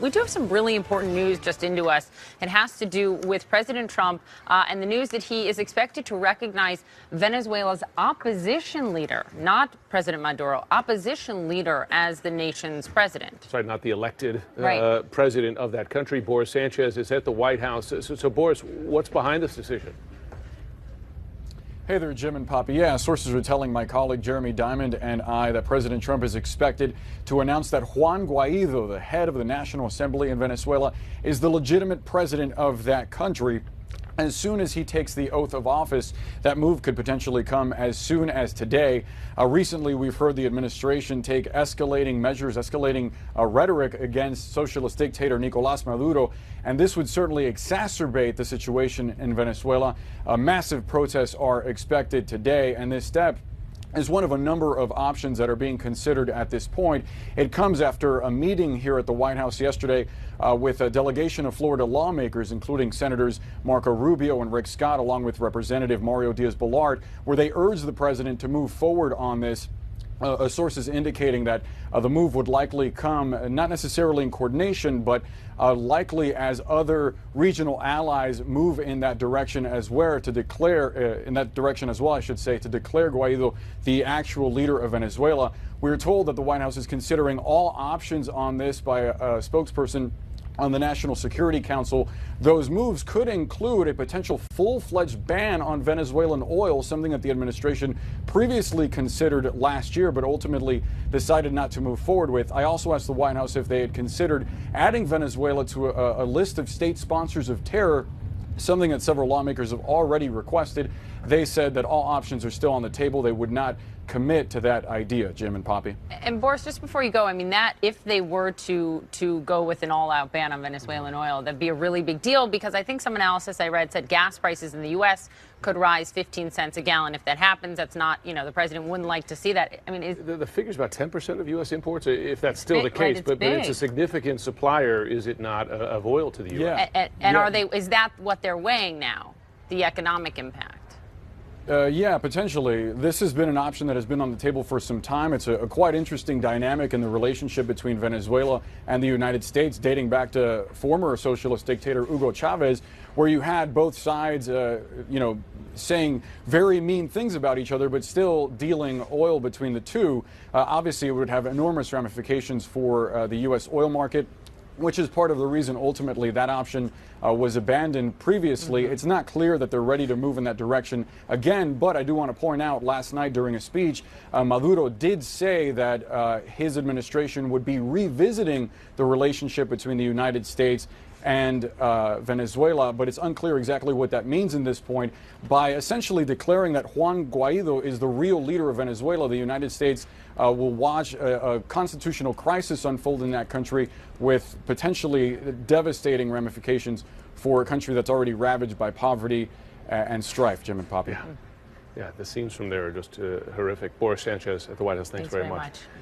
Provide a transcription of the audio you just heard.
We do have some really important news just into us. It has to do with President Trump and the news that he is expected to recognize Venezuela's opposition leader, not President Maduro, opposition leader as the nation's president. That's right, not the elected president of that country. Boris Sanchez is at the White House. So Boris, what's behind this decision? Hey there, Jim and Poppy. Yeah, sources are telling my colleague Jeremy Diamond and I that President Trump is expected to announce that Juan Guaido, the head of the National Assembly in Venezuela, is the legitimate president of that country. As soon as he takes the oath of office, that move could potentially come as soon as today. Recently, we've heard the administration take escalating measures, escalating rhetoric against socialist dictator Nicolás Maduro, and this would certainly exacerbate the situation in Venezuela. Massive protests are expected today, and this step is one of a number of options that are being considered at this point. It comes after a meeting here at the White House yesterday with a delegation of Florida lawmakers, including Senators Marco Rubio and Rick Scott, along with Representative Mario Diaz-Balart, where they urged the president to move forward on this. Sources indicating that the move would likely come not necessarily in coordination, but likely as other regional allies move in that direction as well, to declare to declare Guaido the actual leader of Venezuela. We're told that the White House is considering all options on this by a spokesperson on the National Security Council. Those moves could include a potential full-fledged ban on Venezuelan oil, something that the administration previously considered last year, but ultimately decided not to move forward with. I also asked the White House if they had considered adding Venezuela to a list of state sponsors of terror, something that several lawmakers have already requested. They said that all options are still on the table. They would not commit to that idea, Jim and Poppy. And Boris, just before you go, I mean, that if they were to go with an all-out ban on Venezuelan oil, that'd be a really big deal, because I think some analysis I read said gas prices in the U.S. could rise 15 cents a gallon. If that happens, that's not, the president wouldn't like to see that. I mean, the figure's about 10% of U.S. imports, if that's still the case, but it's a significant supplier, is it not, of oil to the U.S.? Yeah. And is that what they're weighing now, the economic impact? Yeah, potentially. This has been an option that has been on the table for some time. It's a quite interesting dynamic in the relationship between Venezuela and the United States, dating back to former socialist dictator Hugo Chavez, where you had both sides, saying very mean things about each other, but still dealing oil between the two. Obviously, it would have enormous ramifications for the U.S. oil market, which is part of the reason ultimately that option was abandoned previously. It's not clear that they're ready to move in that direction again, but I do want to point out last night during a speech, Maduro did say that his administration would be revisiting the relationship between the United States and Venezuela, but it's unclear exactly what that means in this point. By essentially declaring that Juan Guaido is the real leader of Venezuela, the United States will watch a constitutional crisis unfold in that country, with potentially devastating ramifications for a country that's already ravaged by poverty and strife. Jim and Poppy. Yeah, the scenes from there are just horrific. Boris Sanchez at the White House, thanks very much.